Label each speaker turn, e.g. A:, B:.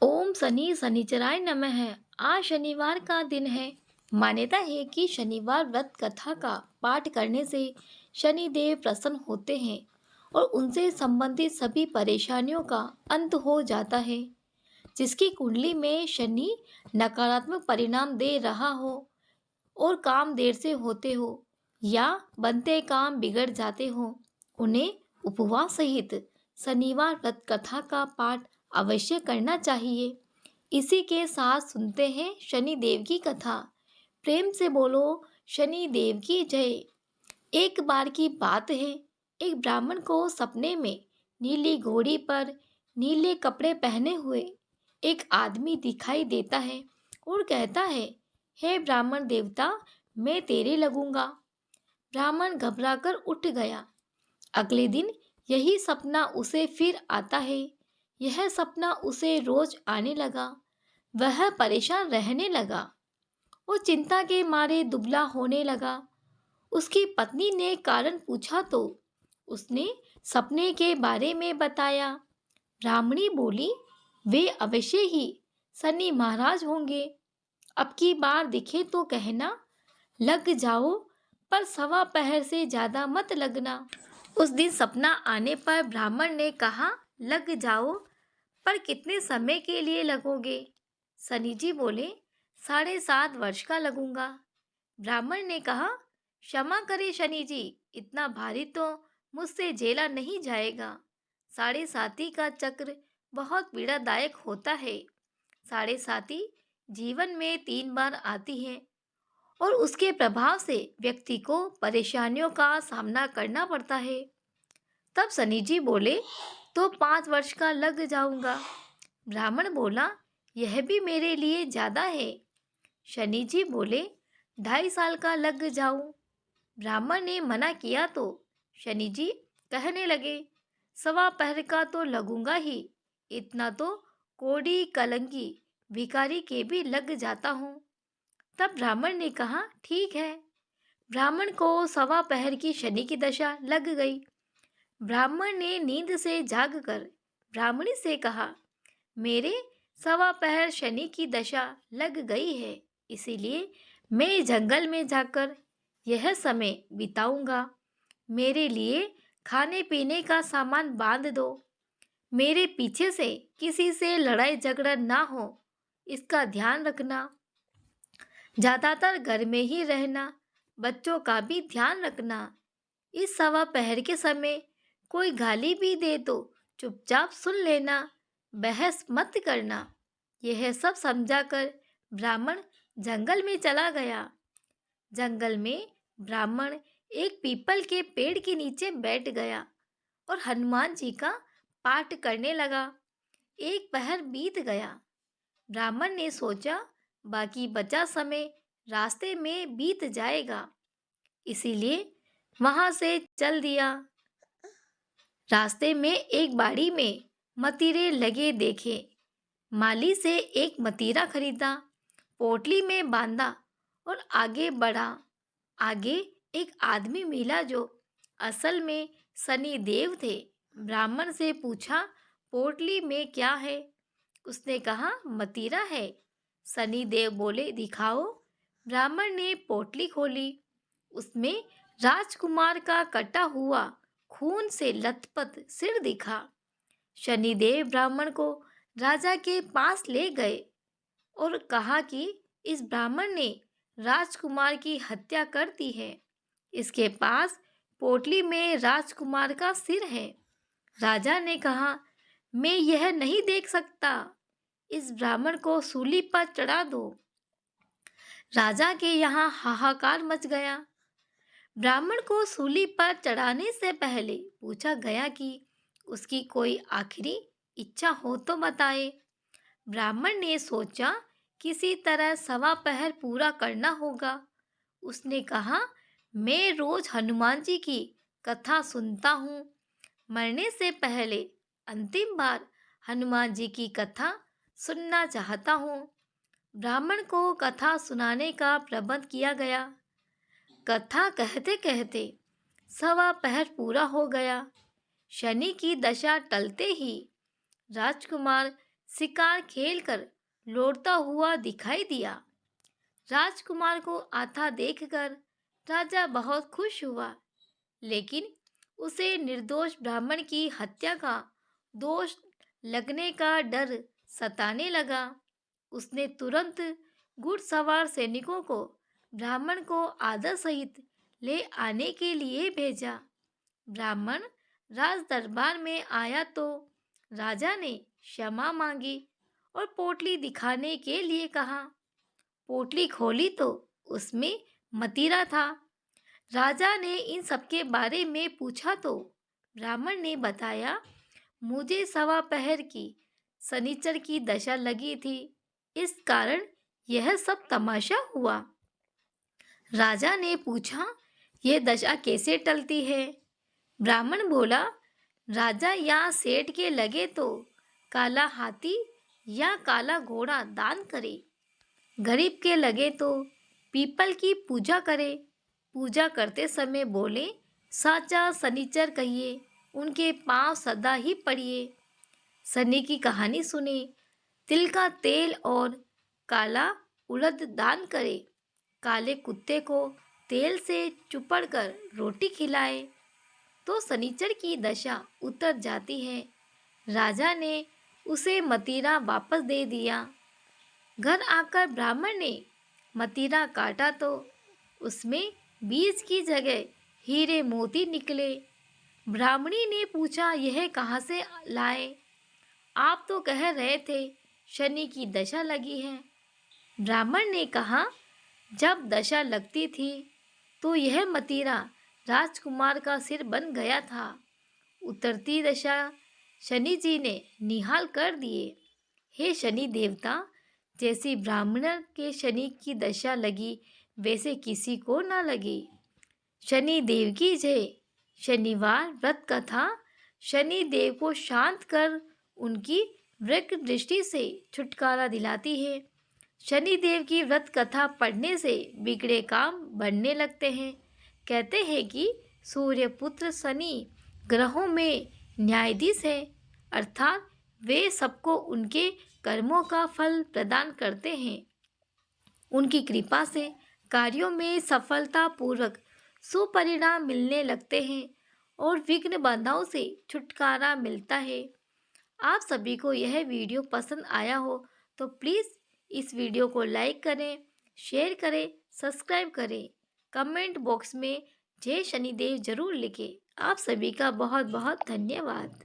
A: ओम शनि शनिचराय नमः। आज शनिवार का दिन है। मान्यता है कि शनिवार व्रत कथा का पाठ करने से शनि देव प्रसन्न होते हैं और उनसे संबंधित सभी परेशानियों का अंत हो जाता है। जिसकी कुंडली में शनि नकारात्मक परिणाम दे रहा हो और काम देर से होते हो या बनते काम बिगड़ जाते हो, उन्हें उपवास सहित शनिवार व्रत कथा का पाठ अवश्य करना चाहिए। इसी के साथ सुनते हैं शनि देव की कथा। प्रेम से बोलो शनि देव की जय। एक बार की बात है, एक ब्राह्मण को सपने में नीली घोड़ी पर नीले कपड़े पहने हुए एक आदमी दिखाई देता है और कहता है, हे ब्राह्मण देवता, मैं तेरे लगूंगा। ब्राह्मण घबराकर उठ गया। अगले दिन यही सपना उसे फिर आता है। यह सपना उसे रोज आने लगा। वह परेशान रहने लगा और चिंता के मारे दुबला होने लगा। उसकी पत्नी ने कारण पूछा तो उसने सपने के बारे में बताया। ब्राह्मणी बोली, वे अवश्य ही शनि महाराज होंगे। अब की बार दिखे तो कहना, लग जाओ पर सवा पहर से ज्यादा मत लगना। उस दिन सपना आने पर ब्राह्मण ने कहा, लग जाओ पर कितने समय के लिए लगोगे? शनि जी बोले, 7.5 वर्ष का लगूंगा। ब्राह्मण ने कहा, क्षमा करे शनि जी, इतना भारी तो मुझसे झेला नहीं जाएगा। 7.5 का चक्र बहुत पीड़ादायक होता है। 7.5 जीवन में 3 बार आती है और उसके प्रभाव से व्यक्ति को परेशानियों का सामना करना पड़ता है। तब शनि जी बोले, तो 5 वर्ष का लग जाऊंगा। ब्राह्मण बोला, यह भी मेरे लिए ज्यादा है। शनि जी बोले, 2.5 साल का लग जाऊं। ब्राह्मण ने मना किया तो शनि जी कहने लगे, सवा पहर का तो लगूंगा ही, इतना तो कोड़ी कलंकी भिखारी के भी लग जाता हूँ। तब ब्राह्मण ने कहा, ठीक है। ब्राह्मण को सवा पहर की शनि की दशा लग गई। ब्राह्मण ने नींद से जागकर ब्राह्मणी से कहा, मेरे सवा पहर शनि की दशा लग गई है, इसीलिए मैं जंगल में जाकर यह समय बिताऊंगा। मेरे लिए खाने पीने का सामान बांध दो। मेरे पीछे से किसी से लड़ाई झगड़ा ना हो, इसका ध्यान रखना। ज्यादातर घर में ही रहना, बच्चों का भी ध्यान रखना। इस सवा पहर के समय कोई गाली भी दे तो चुपचाप सुन लेना, बहस मत करना। यह सब समझाकर ब्राह्मण जंगल में चला गया। जंगल में ब्राह्मण एक पीपल के पेड़ के नीचे बैठ गया और हनुमान जी का पाठ करने लगा। एक पहर बीत गया। ब्राह्मण ने सोचा, बाकी बचा समय रास्ते में बीत जाएगा, इसीलिए वहां से चल दिया। रास्ते में एक बाड़ी में मतीरे लगे देखे। माली से एक मतीरा खरीदा, पोटली में बांधा और आगे बढ़ा। आगे एक आदमी मिला जो असल में शनि देव थे। ब्राह्मण से पूछा, पोटली में क्या है? उसने कहा, मतीरा है। शनि देव बोले, दिखाओ। ब्राह्मण ने पोटली खोली। उसमें राजकुमार का कटा हुआ खून से लथपथ सिर दिखा। शनिदेव ब्राह्मण को राजा के पास ले गए और कहा कि इस ब्राह्मण ने राजकुमार की हत्या कर दी है। इसके पास पोटली में राजकुमार का सिर है। राजा ने कहा, मैं यह नहीं देख सकता, इस ब्राह्मण को सूली पर चढ़ा दो। राजा के यहाँ हाहाकार मच गया। ब्राह्मण को सूली पर चढ़ाने से पहले पूछा गया कि उसकी कोई आखिरी इच्छा हो तो बताए। ब्राह्मण ने सोचा, किसी तरह सवा पहर पूरा करना होगा। उसने कहा, मैं रोज हनुमान जी की कथा सुनता हूँ। मरने से पहले अंतिम बार हनुमान जी की कथा सुनना चाहता हूँ। ब्राह्मण को कथा सुनाने का प्रबंध किया गया। कथा कहते कहते सवा पहर पूरा हो गया। शनि की दशा टलते ही राजकुमार शिकार खेलकर लौटता हुआ दिखाई दिया। राजकुमार को आता देखकर राजा बहुत खुश हुआ, लेकिन उसे निर्दोष ब्राह्मण की हत्या का दोष लगने का डर सताने लगा। उसने तुरंत घुड़सवार सैनिकों को ब्राह्मण को आदर सहित ले आने के लिए भेजा। ब्राह्मण राज दरबार में आया तो राजा ने क्षमा मांगी और पोटली दिखाने के लिए कहा। पोटली खोली तो उसमें मदिरा था। राजा ने इन सबके बारे में पूछा तो ब्राह्मण ने बताया, मुझे सवा पहर की शनिचर की दशा लगी थी, इस कारण यह सब तमाशा हुआ। राजा ने पूछा, यह दशा कैसे टलती है? ब्राह्मण बोला, राजा या सेठ के लगे तो काला हाथी या काला घोड़ा दान करे, गरीब के लगे तो पीपल की पूजा करे। पूजा करते समय बोले, साचा शनिचर कहिए, उनके पांव सदा ही पड़िए। शनि की कहानी सुने, तिल का तेल और काला उड़द दान करे, काले कुत्ते को तेल से चुपड़कर रोटी खिलाए तो शनिचर की दशा उतर जाती है। राजा ने उसे मदिरा वापस दे दिया। घर आकर ब्राह्मण ने मदिरा काटा तो उसमें बीज की जगह हीरे मोती निकले। ब्राह्मणी ने पूछा, यह कहाँ से लाए? आप तो कह रहे थे शनि की दशा लगी है। ब्राह्मण ने कहा, जब दशा लगती थी तो यह मदिरा राजकुमार का सिर बन गया था। उतरती दशा शनि जी ने निहाल कर दिए। हे शनि देवता, जैसी ब्राह्मण के शनि की दशा लगी वैसे किसी को ना लगी। शनि देव की जय। शनिवार व्रत कथा शनि देव को शांत कर उनकी वृक दृष्टि से छुटकारा दिलाती है। शनि देव की व्रत कथा पढ़ने से बिगड़े काम बनने लगते हैं। कहते हैं कि सूर्यपुत्र शनि ग्रहों में न्यायाधीश है, अर्थात वे सबको उनके कर्मों का फल प्रदान करते हैं। उनकी कृपा से कार्यों में सफलतापूर्वक सुपरिणाम मिलने लगते हैं और विघ्न बाधाओं से छुटकारा मिलता है। आप सभी को यह वीडियो पसंद आया हो तो प्लीज़ इस वीडियो को लाइक करें, शेयर करें, सब्सक्राइब करें। कमेंट बॉक्स में जय शनिदेव जरूर लिखें। आप सभी का बहुत बहुत धन्यवाद।